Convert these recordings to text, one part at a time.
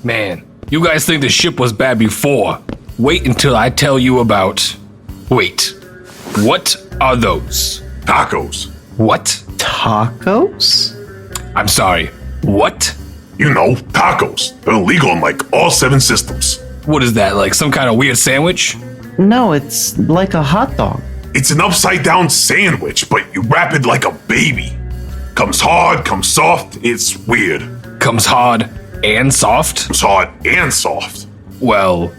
Man, you guys think the ship was bad before. Wait until I tell you about... Wait, what are those? Tacos. What? Tacos? I'm sorry, what? You know, tacos. They're illegal in like all 7 systems. What is that, like some kind of weird sandwich? No, it's like a hot dog. It's an upside down sandwich, but you wrap it like a baby. Comes hard, comes soft, it's weird. Comes hard and soft? Comes hard and soft. Well,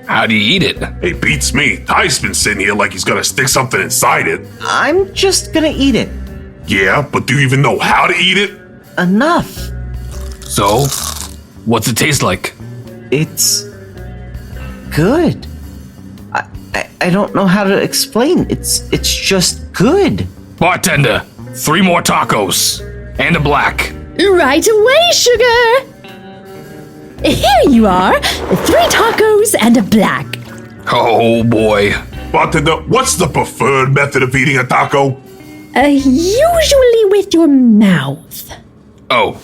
how do you eat it? Hey, beats me. Ty's been sitting here like he's gonna stick something inside it. I'm just gonna eat it. Yeah, but do you even know how to eat it? Enough. So, what's it taste like? It's good. I don't know how to explain. It's just good. Bartender, 3 more tacos. And a black. Right away, sugar! Here you are, 3 tacos and a black. Oh boy. Bartender, what's the preferred method of eating a taco? Usually with your mouth. Oh,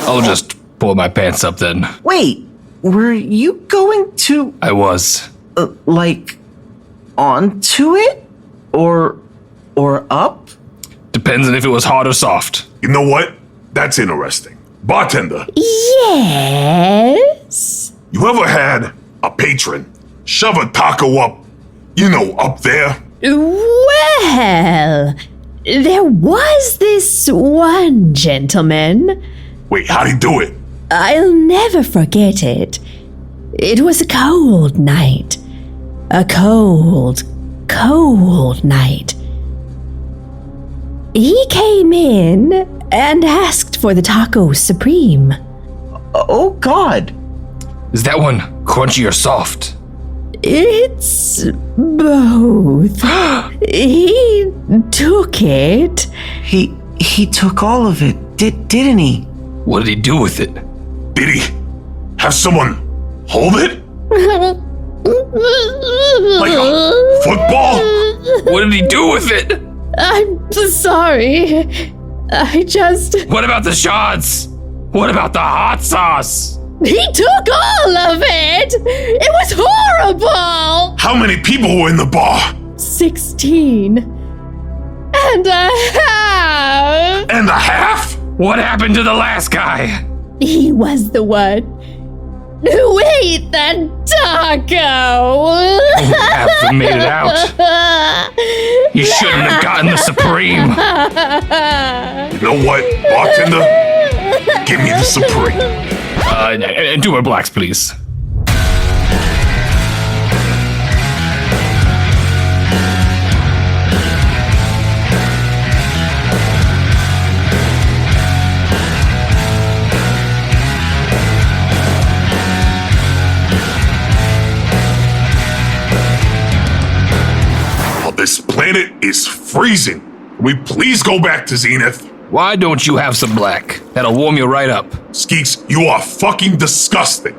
I'll just pull my pants up then. Wait, were you going to, I was. like, onto it? Or up? Depends on if it was hard or soft. You know what? That's interesting. Bartender, Yes? you ever had a patron shove a taco up, up there? Well, there was this one gentleman. Wait, how'd he do it? I'll never forget it. It was a cold night. A cold, cold night. He came in and asked for the taco supreme. Oh, God. Is that one crunchy or soft? It's both. He took it. He took all of it, didn't he? What did he do with it? Did he have someone hold it? Like a football? What did he do with it? I'm sorry. I just... What about the shots? What about the hot sauce? He took all of it! It was horrible! How many people were in the bar? 16. And a half! And a half? What happened to the last guy? He was the one who ate the taco! Half made it out. You shouldn't have gotten the Supreme. You know what, Bartender? Give me the Supreme. And 2 more blacks, please. This planet is freezing. Can we please go back to Zenith? Why don't you have some black? That'll warm you right up. Sqeeks, you are fucking disgusting.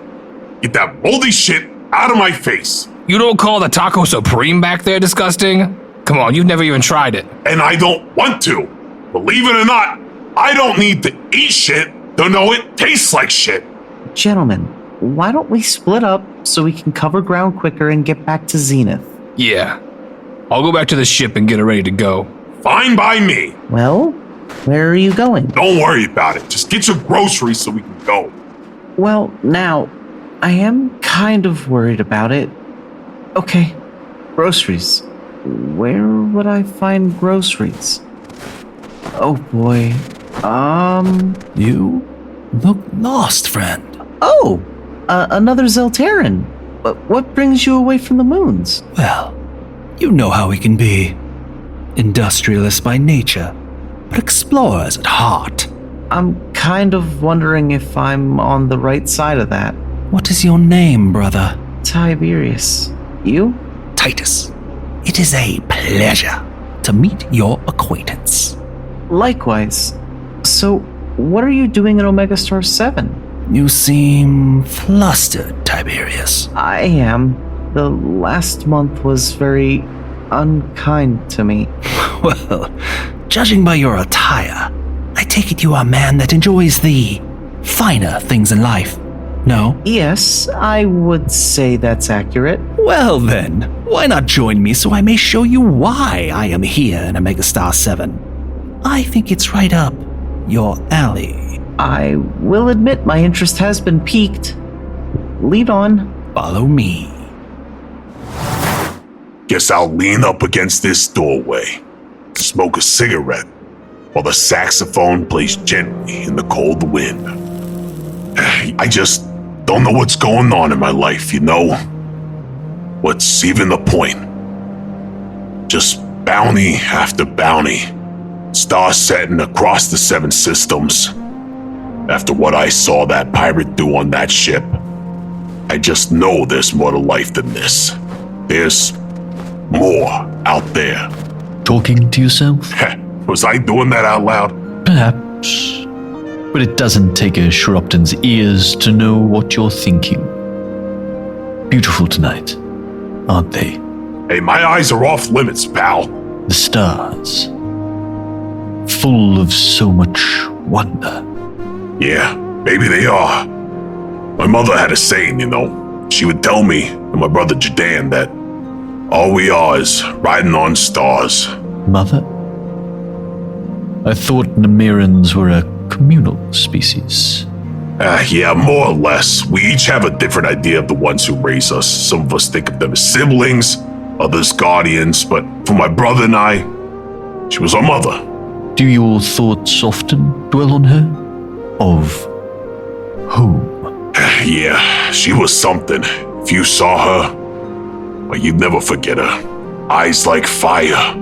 Get that moldy shit out of my face. You don't call the Taco Supreme back there disgusting? Come on, you've never even tried it. And I don't want to. Believe it or not, I don't need to eat shit to know it tastes like shit. Gentlemen, why don't we split up so we can cover ground quicker and get back to Zenith? Yeah. I'll go back to the ship and get it ready to go. Fine by me. Well, where are you going? Don't worry about it. Just get your groceries so we can go. Well, now, I am kind of worried about it. Okay, groceries. Where would I find groceries? Oh boy. You look lost, friend. Oh! Another Zeltaran. What brings you away from the moons? Well, you know how we can be. Industrialists by nature, but explorers at heart. I'm kind of wondering if I'm on the right side of that. What is your name, brother? Tiberius. You? Titus. It is a pleasure to meet your acquaintance. Likewise. So, what are you doing in Omega Star 7? You seem flustered, Tiberius. I am. The last month was very unkind to me. Well, judging by your attire, I take it you are a man that enjoys the finer things in life. No? Yes, I would say that's accurate. Well then, why not join me so I may show you why I am here in Omega Star 7? I think it's right up your alley. I will admit my interest has been piqued. Lead on. Follow me. Guess I'll lean up against this doorway, smoke a cigarette, while the saxophone plays gently in the cold wind. I just don't know what's going on in my life, you know? What's even the point? Just bounty after bounty, star setting across the 7 systems. After what I saw that pirate do on that ship, I just know there's more to life than this. There's more out there. Talking to yourself? Was I doing that out loud? Perhaps. But it doesn't take a Shrupton's ears to know what you're thinking. Beautiful tonight, aren't they? Hey, my eyes are off limits, pal. The stars. Full of so much wonder. Yeah, maybe they are. My mother had a saying, you know. She would tell me and my brother Giordano that all we are is riding on stars. Mother? I thought Namirans were a communal species. Yeah, more or less. We each have a different idea of the ones who raise us. Some of us think of them as siblings, others guardians, but for my brother and I, she was our mother. Do your thoughts often dwell on her? Of whom? Yeah, she was something. If you saw her, well, you'd never forget her. Eyes like fire,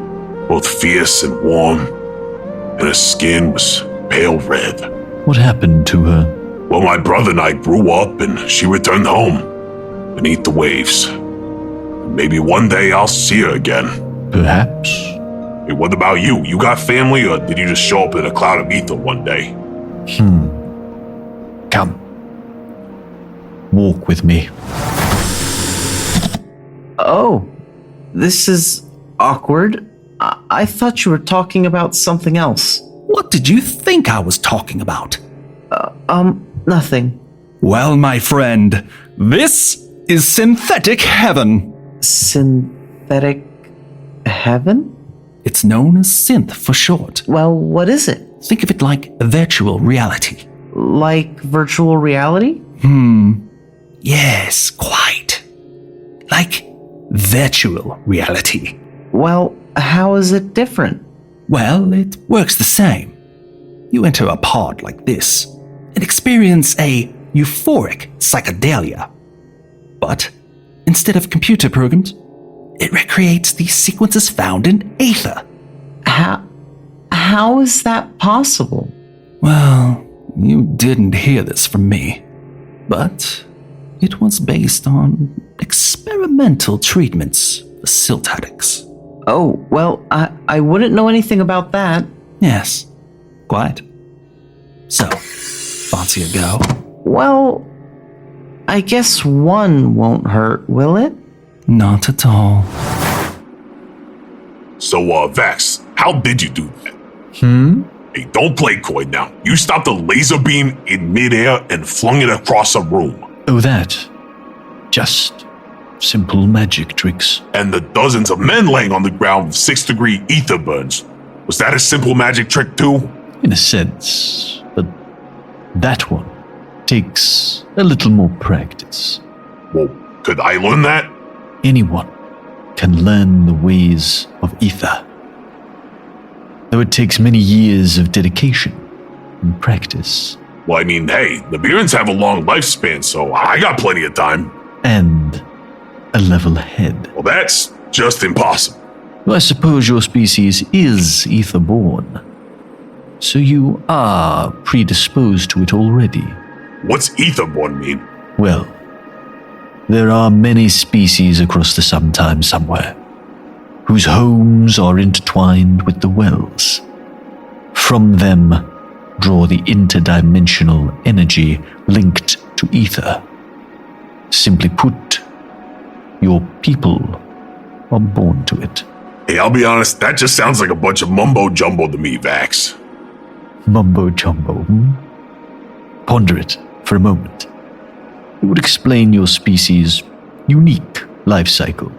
both fierce and warm, and her skin was pale red. What happened to her? Well, my brother and I grew up and she returned home, beneath the waves. Maybe one day I'll see her again. Perhaps. Hey, what about you? You got family, or did you just show up in a cloud of ether one day? Come. Walk with me. Oh, this is awkward. I thought you were talking about something else. What did you think I was talking about? Nothing. Well, my friend, this is synthetic heaven. Synthetic heaven? It's known as synth for short. Well, what is it? Think of it like a virtual reality. Like virtual reality? Yes, quite. Like virtual reality. Well, how is it different? Well, it works the same. You enter a pod like this and experience a euphoric psychedelia. But instead of computer programs, it recreates the sequences found in Aether. How is that possible? Well, you didn't hear this from me, but it was based on experimental treatments for silt addicts. Oh, well, I wouldn't know anything about that. Yes, quite. So, fancy a go? Well, I guess one won't hurt, will it? Not at all. So, Vex, how did you do that? Hey, don't play coy now. You stopped a laser beam in midair and flung it across a room. Oh, that. Just simple magic tricks. And the dozens of men laying on the ground with 6-degree ether burns. Was that a simple magic trick too? In a sense, but that one takes a little more practice. Well, could I learn that? Anyone can learn the ways of ether, though it takes many years of dedication and practice. Well, I mean, hey, the Nibirans have a long lifespan, so I got plenty of time. And a level head. Well, that's just impossible. I suppose your species is ether-born, so you are predisposed to it already. What's etherborn mean? Well, there are many species across the sometime somewhere, whose homes are intertwined with the wells. From them, draw the interdimensional energy linked to ether. Simply put, your people are born to it. Hey, I'll be honest, that just sounds like a bunch of mumbo-jumbo to me, Vax. Mumbo-jumbo, Ponder it for a moment. It would explain your species' unique life cycle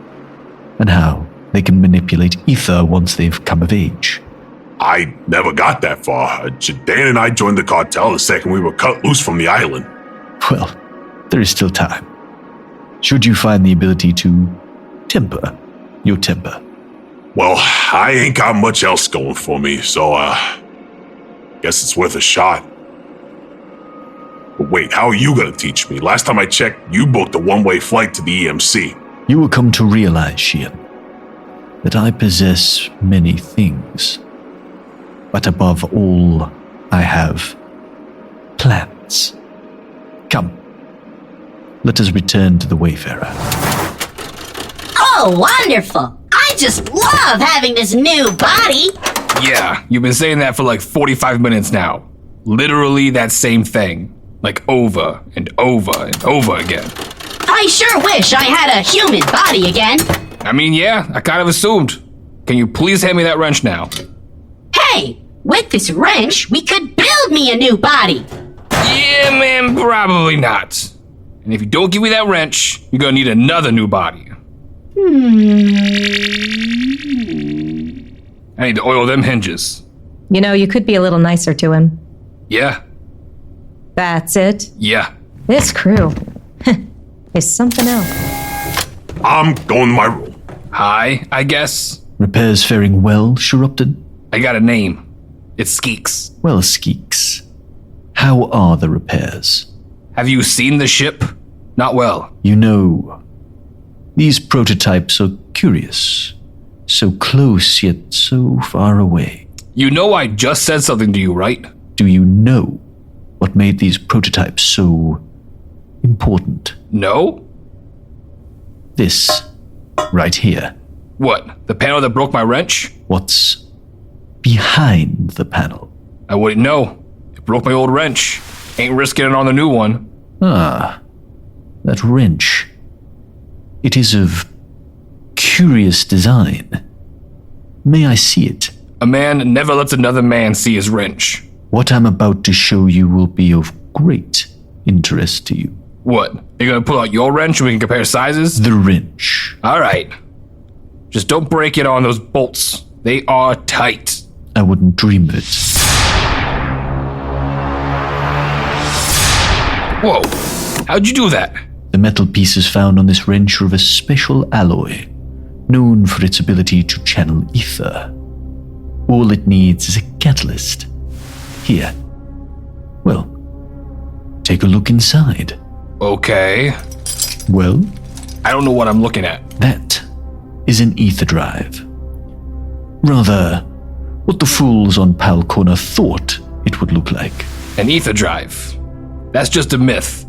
and how they can manipulate ether once they've come of age. I never got that far. Jyn and I joined the cartel the second we were cut loose from the island. Well, there is still time. Should you find the ability to temper your temper. Well, I ain't got much else going for me, so, guess it's worth a shot. But wait, how are you gonna teach me? Last time I checked, you booked a one-way flight to the EMC. You will come to realize, Schyan, that I possess many things. But above all, I have plans. Come, let us return to the Wayfarer. Oh, wonderful! I just love having this new body! Yeah, you've been saying that for like 45 minutes now. Literally that same thing. Like over and over and over again. I sure wish I had a human body again. I mean, yeah, I kind of assumed. Can you please hand me that wrench now? Hey, with this wrench, we could build me a new body. Yeah, man, probably not. And if you don't give me that wrench, you're gonna need another new body. I need to oil them hinges. You know, you could be a little nicer to him. Yeah, That's it. yeah. This crew is something else. I'm going to my room. Hi, I guess. Repairs faring well, Surabian? I got a name. It's Sqeeks. Well, Sqeeks, how are the repairs? Have you seen the ship? Not well. You know, these prototypes are curious. So close, yet so far away. You know I just said something to you, right? Do you know what made these prototypes so important? No? This, right here. What? The panel that broke my wrench? What's behind the panel? I wouldn't know. It broke my old wrench. Ain't risking it on the new one. Ah, that wrench. It is of curious design. May I see it? A man never lets another man see his wrench. What I'm about to show you will be of great interest to you. What? You're gonna pull out your wrench and we can compare sizes? The wrench. Alright. Just don't break it on those bolts. They are tight. I wouldn't dream of it. Whoa. How'd you do that? The metal pieces found on this wrench are of a special alloy, known for its ability to channel ether. All it needs is a catalyst. Here. Well, take a look inside. Okay. Well, I don't know what I'm looking at. that is an ether drive. Rather, what the fools on Pal Corner thought it would look like. An ether drive. That's just a myth.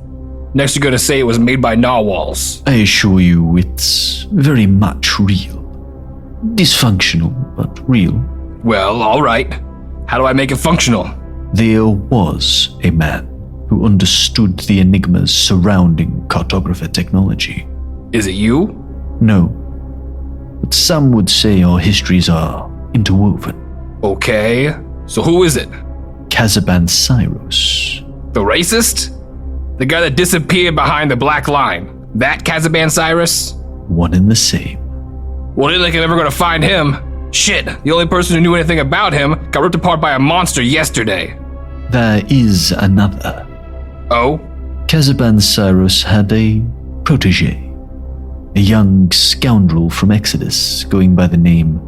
Next you're gonna say it was made by narwhals. I assure you it's very much real. Dysfunctional, but real. Well, alright. How do I make it functional? There was a man who understood the enigmas surrounding cartographer technology. Is it you? No, but some would say our histories are interwoven. Okay. So who is it? Casaban Cyrus. The racist? The guy that disappeared behind the black line? That Capobianco Cyrus? One and the same. Well, ain't like I'm ever gonna find him. Shit, the only person who knew anything about him got ripped apart by a monster yesterday. There is another. Oh? Casaban Cyrus had a protege. A young scoundrel from Exodus going by the name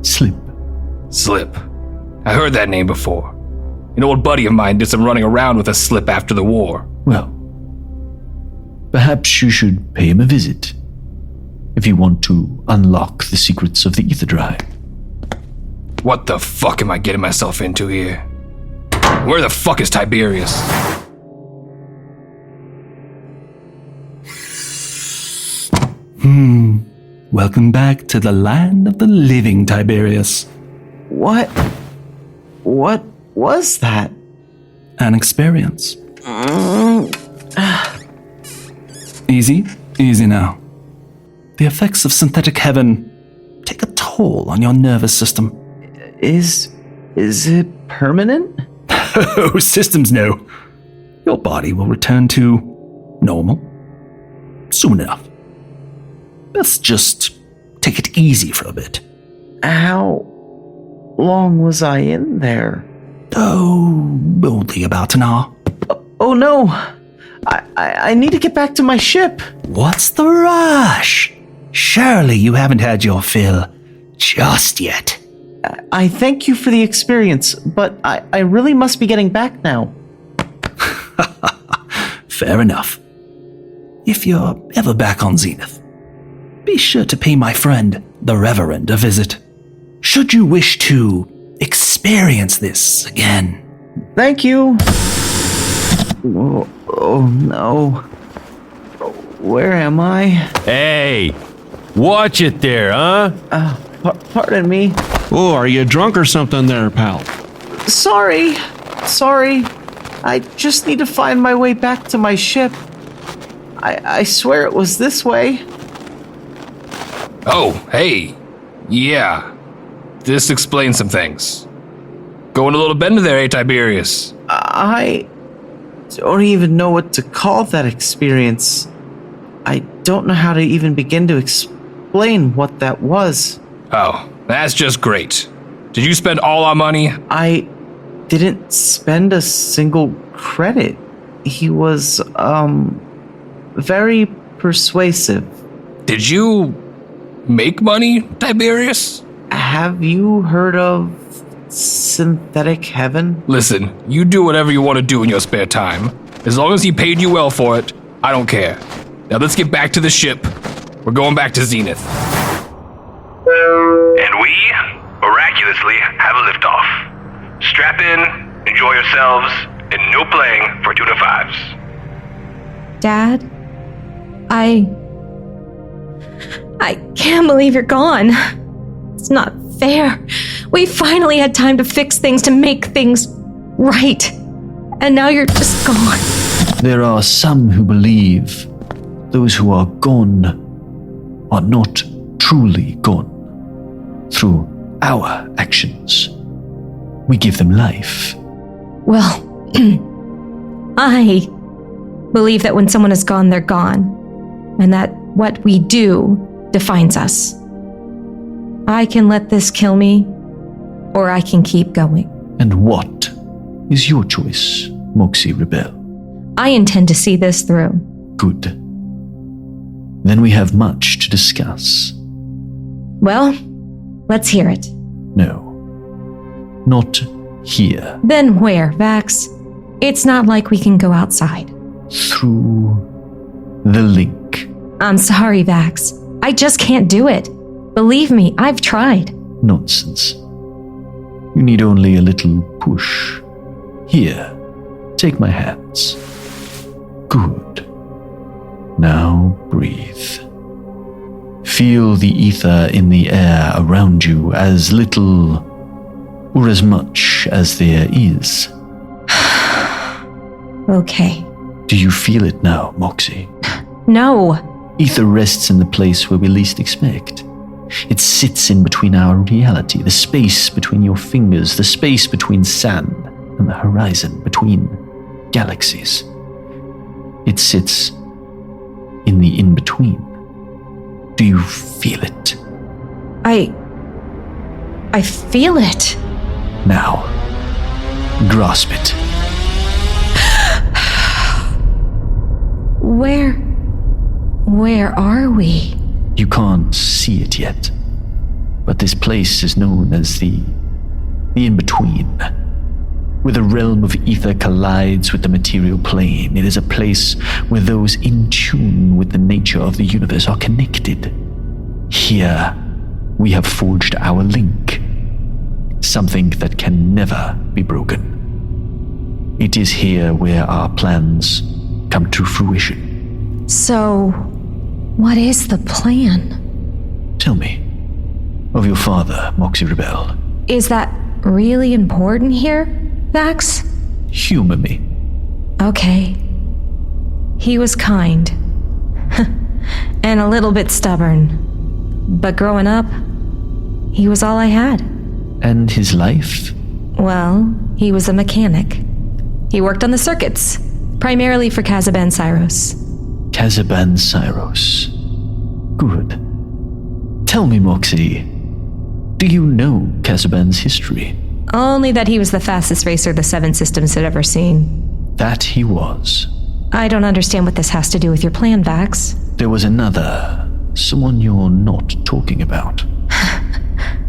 Slip. Slip. I heard that name before. An old buddy of mine did some running around with a slip after the war. Well, perhaps you should pay him a visit if you want to unlock the secrets of the ether drive. What the fuck am I getting myself into here? Where the fuck is Tiberius? Welcome back to the land of the living, Tiberius. What was that? An experience. Easy now. The effects of synthetic heaven take a toll on your nervous system. Is it permanent? Oh, systems no. Your body will return to normal soon enough. Let's just take it easy for a bit. How long was I in there? Oh, only about an hour. Oh no! I need to get back to my ship. What's the rush? Surely you haven't had your fill just yet. I thank you for the experience, but I really must be getting back now. Fair enough. If you're ever back on Zenith, be sure to pay my friend, the Reverend, a visit. Should you wish to experience this again. Thank you. Oh no. Where am I? Hey, watch it there, huh? Pardon me. Oh, are you drunk or something there, pal? Sorry. I just need to find my way back to my ship. I swear it was this way. Oh, hey. Yeah. This explains some things. Going a little bender there, eh, Tiberius? I don't even know what to call that experience. I don't know how to even begin to explain what that was. Oh, that's just great. Did you spend all our money? I didn't spend a single credit. He was, very persuasive. Did you make money, Tiberius? Have you heard of synthetic heaven? Listen, you do whatever you want to do in your spare time. As long as he paid you well for it, I don't care. Now let's get back to the ship. We're going back to Zenith. And we, miraculously, have a liftoff. Strap in, enjoy yourselves, and no playing for tuna fives. Dad? I can't believe you're gone. It's not fair. We finally had time to fix things, to make things right. And now you're just gone. There are some who believe those who are gone are not truly gone. Through our actions, we give them life. Well, I believe that when someone is gone, they're gone. And that what we do defines us. I can let this kill me, or I can keep going. And what is your choice, Moxie Rebel? I intend to see this through. Good. Then we have much to discuss. Well, let's hear it. No. Not here. Then where, Vax? It's not like we can go outside. Through the link. I'm sorry, Vax. I just can't do it. Believe me, I've tried. Nonsense. You need only a little push. Here, take my hands. Good. Now breathe. Feel the ether in the air around you, as little or as much as there is. Okay. Do you feel it now, Moxie? No. Ether rests in the place where we least expect. It sits in between our reality, the space between your fingers, the space between sand and the horizon, between galaxies. It sits in the in-between. Do you feel it? I feel it. Now, grasp it. Where are we? You can't see it yet, but this place is known as the in-between. Where the realm of ether collides with the material plane, it is a place where those in tune with the nature of the universe are connected. Here, we have forged our link, something that can never be broken. It is here where our plans come to fruition. So, what is the plan? Tell me of your father, Moxie Rebel. Is that really important here, Vax? Humor me. Okay. He was kind. And a little bit stubborn. But growing up, he was all I had. And his life? Well, he was a mechanic. He worked on the circuits, primarily for Capobianco. Capobianco Syros. Good. Tell me, Moxie, do you know Capobianco's history? Only that he was the fastest racer the Seven Systems had ever seen. That he was. I don't understand what this has to do with your plan, Vax. There was another, someone you're not talking about.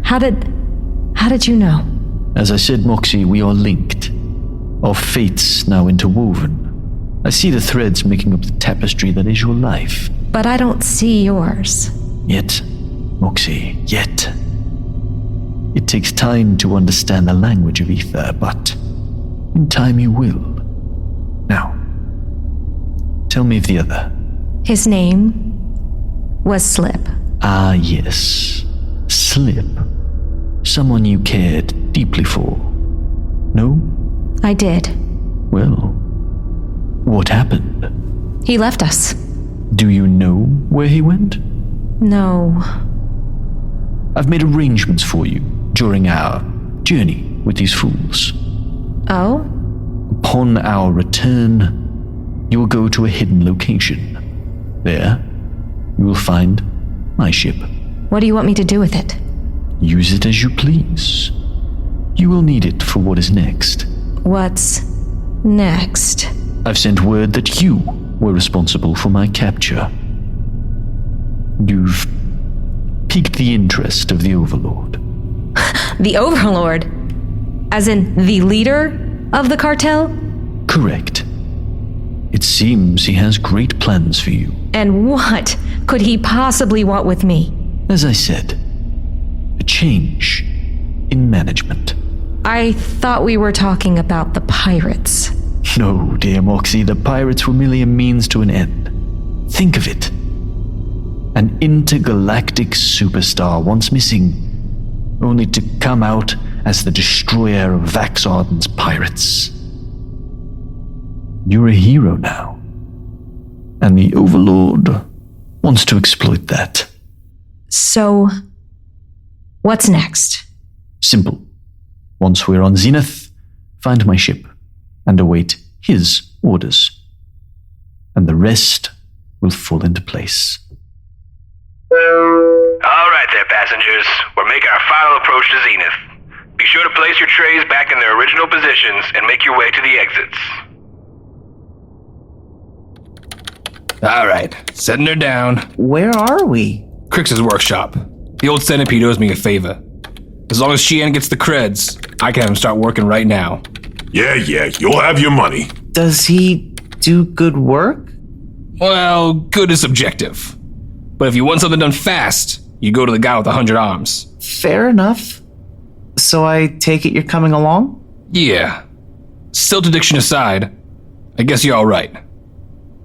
How did you know? As I said, Moxie, we are linked. Our fates now interwoven. I see the threads making up the tapestry that is your life. But I don't see yours. Yet, Moxie, yet. It takes time to understand the language of ether, but in time you will. Now, tell me of the other. His name was Slip. Ah, yes. Slip. Someone you cared deeply for. No? I did. Well, what happened? He left us. Do you know where he went? No. I've made arrangements for you during our journey with these fools. Oh? Upon our return, you will go to a hidden location. There, you will find my ship. What do you want me to do with it? Use it as you please. You will need it for what is next. What's next? I've sent word that you were responsible for my capture. You've piqued the interest of the Overlord. The Overlord? As in the leader of the cartel? Correct. It seems he has great plans for you. And what could he possibly want with me? As I said, a change in management. I thought we were talking about the pirates. No, dear Moxie, the pirates were merely a means to an end. Think of it. An intergalactic superstar once missing, only to come out as the destroyer of Vaxarden's pirates. You're a hero now. And the Overlord wants to exploit that. So, what's next? Simple. Once we're on Zenith, find my ship and await his orders. And the rest will fall into place. All right there, passengers. We're making our final approach to Zenith. Be sure to place your trays back in their original positions and make your way to the exits. All right, setting her down. Where are we? Crix's workshop. The old centipede owes me a favor. As long as Schyan gets the creds, I can have him start working right now. Yeah, you'll have your money. Does he do good work? Well, good is subjective. But if you want something done fast, you go to the guy with 100 arms. Fair enough. So I take it you're coming along? Yeah. Stilt addiction aside, I guess you're all right.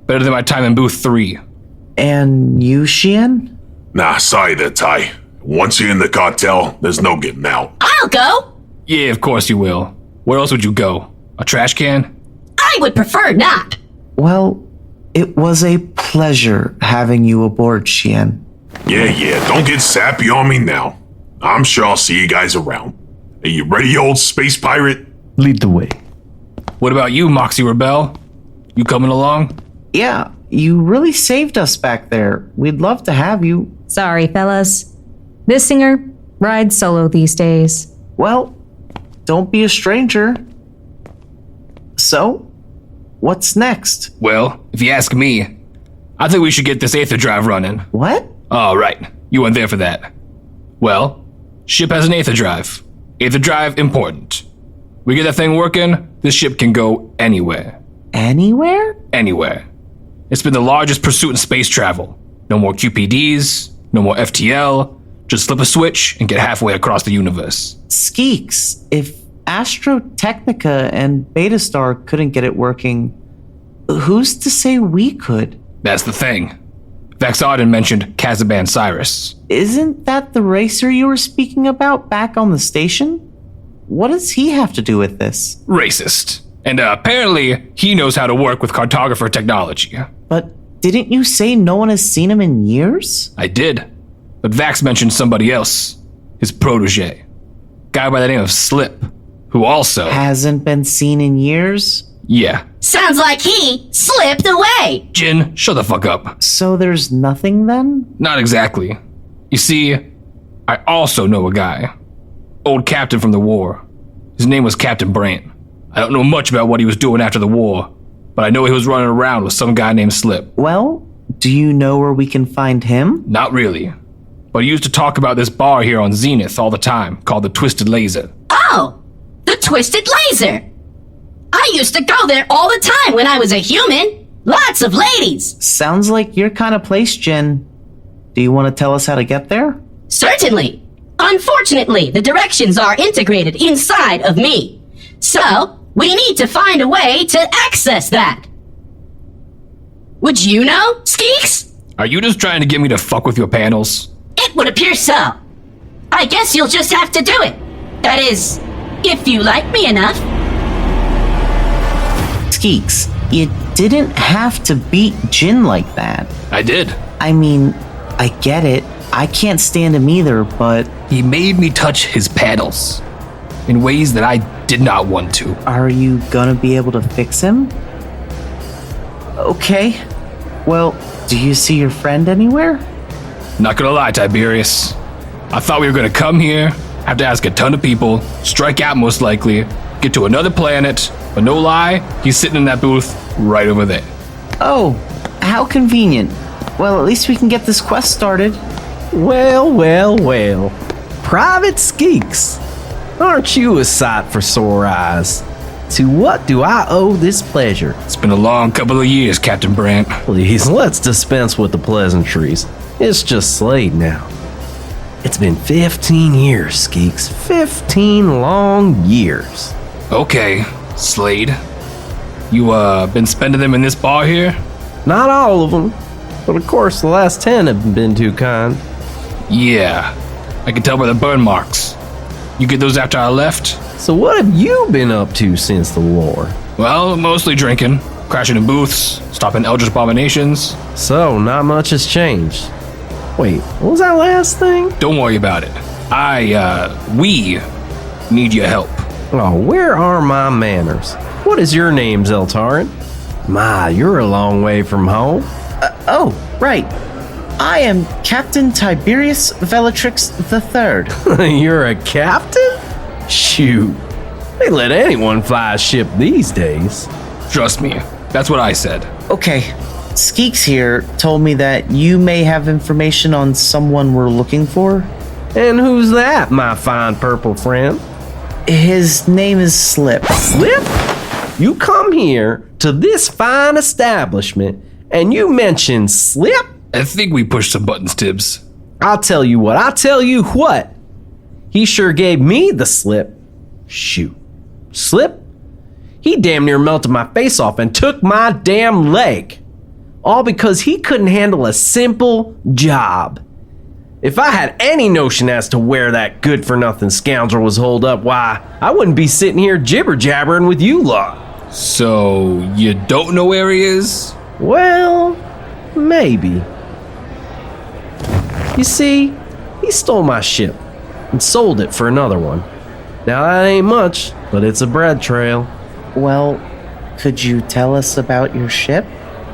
Better than my time in booth 3. And you, Schyan? Nah, sorry there, Ty. Once you're in the cartel, there's no getting out. I'll go. Yeah, of course you will. Where else would you go? A trash can? I would prefer not. Well, it was a pleasure having you aboard, Schyan. Yeah, don't get sappy on me now. I'm sure I'll see you guys around. Are you ready, old space pirate? Lead the way. What about you, Moxie Rebel? You coming along? Yeah, you really saved us back there. We'd love to have you. Sorry, fellas. This singer rides solo these days. Well, don't be a stranger. So, what's next? Well, if you ask me, I think we should get this Aether drive running. What? Oh, right. You weren't there for that. Well, ship has an Aether drive. Aether drive, important. We get that thing working, this ship can go anywhere. Anywhere? Anywhere. It's been the largest pursuit in space travel. No more QPDs, no more FTL. Just flip a switch and get halfway across the universe. Sqeeks, if Astro Technica and Betastar couldn't get it working, who's to say we could? That's the thing. Vaxarden mentioned Capobianco Cyrus. Isn't that the racer you were speaking about back on the station? What does he have to do with this? Racist. And apparently, he knows how to work with cartographer technology. But didn't you say no one has seen him in years? I did. But Vax mentioned somebody else. His protege. Guy by the name of Slip. Who also... Hasn't been seen in years? Yeah, Sounds like he slipped away. Djyn, shut the fuck up. So there's nothing then? Not exactly. You see, I also know a guy. Old captain from the war. His name was Captain Brant. I don't know much about what he was doing after the war, but I know he was running around with some guy named Slip. Well, do you know where we can find him? Not really. But he used to talk about this bar here on Zenith all the time, called the Twisted Laser. Oh, the Twisted Laser. I used to go there all the time when I was a human. Lots of ladies. Sounds like your kind of place, Djyn. Do you want to tell us how to get there? Certainly. Unfortunately, the directions are integrated inside of me. So, we need to find a way to access that. Would you know, Sqeeks? Are you just trying to get me to fuck with your panels? It would appear so. I guess you'll just have to do it. That is, if you like me enough. Sqeeks, you didn't have to beat Djyn like that. I did. I mean, I get it. I can't stand him either, but... He made me touch his panels in ways that I did not want to. Are you gonna be able to fix him? Okay. Well, do you see your friend anywhere? Not gonna lie, Tiberius. I thought we were gonna come here, have to ask a ton of people, strike out most likely, get to another planet, but no lie, he's sitting in that booth right over there. Oh, how convenient. Well, at least we can get this quest started. Well, well, well. Private Sqeeks, aren't you a sight for sore eyes? To what do I owe this pleasure? It's been a long couple of years, Captain Brant. Please, let's dispense with the pleasantries. It's just Slayde now. It's been 15 years, Sqeeks. 15 long years. Okay, Slayde. You, been spending them in this bar here? Not all of them, but of course the last 10 have been too kind. Yeah, I can tell by the burn marks. You get those after I left? So what have you been up to since the war? Well, mostly drinking, crashing in booths, stopping Eldritch abominations. So, not much has changed. Wait, what was that last thing? Don't worry about it. We need your help. Oh, where are my manners? What is your name, Zeltarin? My, you're a long way from home. Oh, right. I am Captain Tiberius Velatrix III. You're a captain? Shoot. They let anyone fly a ship these days. Trust me, that's what I said. Okay, Sqeeks here told me that you may have information on someone we're looking for. And who's that, my fine purple friend? His name is Slip. Slip? You come here to this fine establishment and you mention Slip? I think we pushed some buttons, Tibbs. I'll tell you what. He sure gave me the slip. Shoot. Slip? He damn near melted my face off and took my damn leg. All because he couldn't handle a simple job. If I had any notion as to where that good-for-nothing scoundrel was holed up, why, I wouldn't be sitting here jibber-jabbering with you lot. So, you don't know where he is? Well, maybe. You see, he stole my ship and sold it for another one. Now that ain't much, but it's a bread trail. Well, could you tell us about your ship?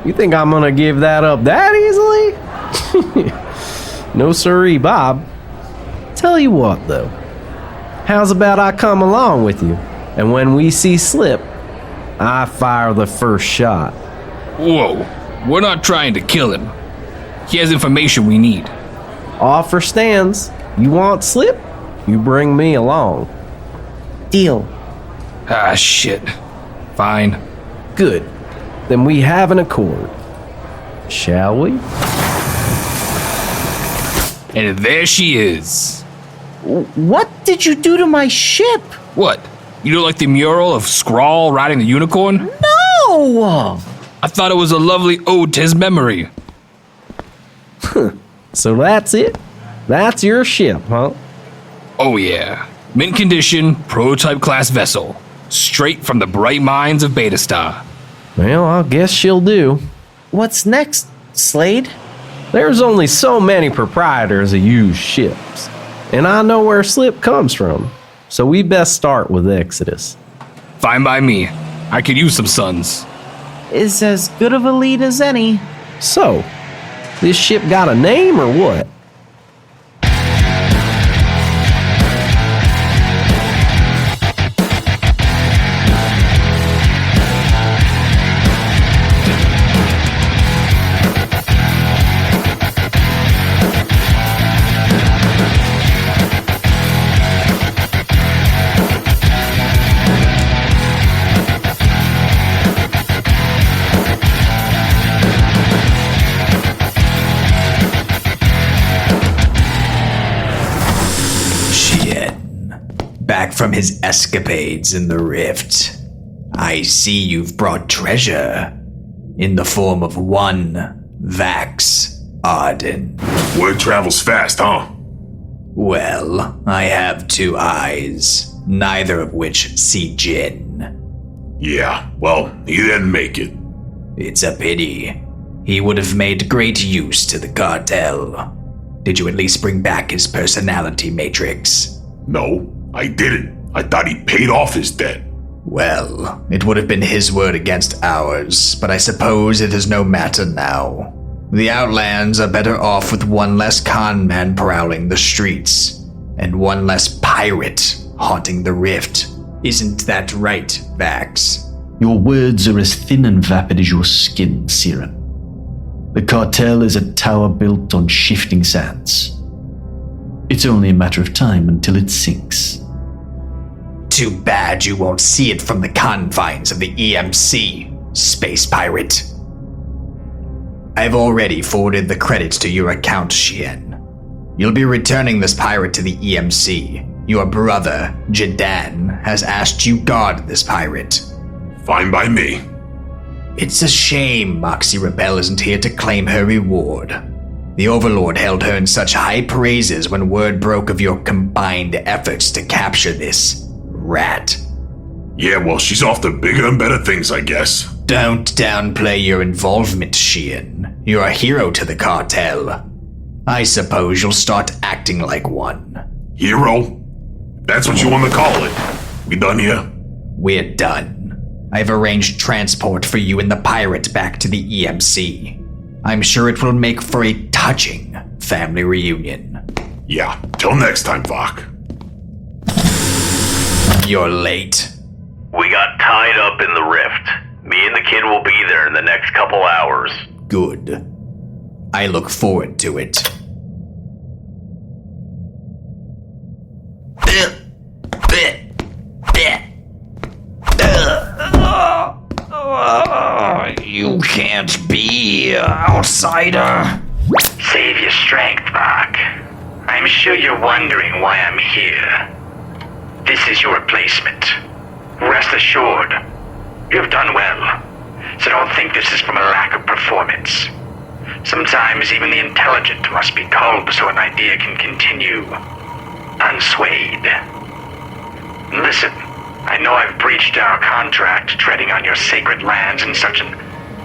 You think I'm gonna give that up that easily? No siree, Bob. Tell you what, though. How's about I come along with you, and when we see Slip, I fire the first shot. Whoa, we're not trying to kill him. He has information we need. Offer stands. You want Slip? You bring me along. Deal. Ah, shit. Fine. Good. Then we have an accord. Shall we? And there she is. What did you do to my ship? What? You don't like the mural of Scrawl riding the unicorn? No! I thought it was a lovely ode to his memory. So that's it? That's your ship, huh? Oh yeah. Mint condition, prototype class vessel. Straight from the bright minds of Beta Star. Well, I guess she'll do. What's next, Slayde? There's only so many proprietors of used ships. And I know where Slip comes from. So we best start with Exodus. Fine by me. I could use some sons. is as good of a lead as any. So, this ship got a name or what? Back from his escapades in the rift, I see you've brought treasure in the form of one Vax Arden. Word travels fast, huh? Well, I have two eyes, neither of which see Djyn. Yeah, well, he didn't make it. It's a pity. He would have made great use to the cartel. Did you at least bring back his personality matrix? No, I didn't. I thought he paid off his debt. Well, it would have been his word against ours, but I suppose it is no matter now. The Outlands are better off with one less con man prowling the streets, and one less pirate haunting the rift. Isn't that right, Vax? Your words are as thin and vapid as your skin, Siren. The cartel is a tower built on shifting sands. It's only a matter of time until it sinks. Too bad you won't see it from the confines of the EMC, space pirate. I've already forwarded the credits to your account, Schyan. You'll be returning this pirate to the EMC. Your brother, Giordano, has asked you guard this pirate. Fine by me. It's a shame Moxie Rebel isn't here to claim her reward. The Overlord held her in such high praises when word broke of your combined efforts to capture this rat. Yeah, well, she's off to bigger and better things, I guess. Don't downplay your involvement, Schyan. You're a hero to the cartel. I suppose you'll start acting like one. Hero? That's what you want to call it. We done here? We're done. I've arranged transport for you and the pirate back to the EMC. I'm sure it will make for a touching family reunion. Yeah, till next time, Vock. You're late. We got tied up in the rift. Me and the kid will be there in the next couple hours. Good. I look forward to it. You can't be outsider. Save your strength, Vock. I'm sure you're wondering why I'm here. This is your replacement. Rest assured, you've done well. So don't think this is from a lack of performance. Sometimes even the intelligent must be culled so an idea can continue unswayed. Listen, I know I've breached our contract treading on your sacred lands in such an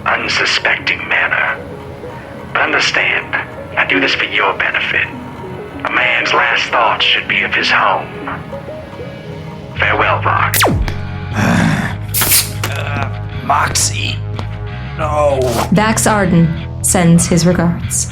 unsuspecting manner. But understand, I do this for your benefit. A man's last thoughts should be of his home. Farewell, Vock. Moxie. No. Vax Arden sends his regards.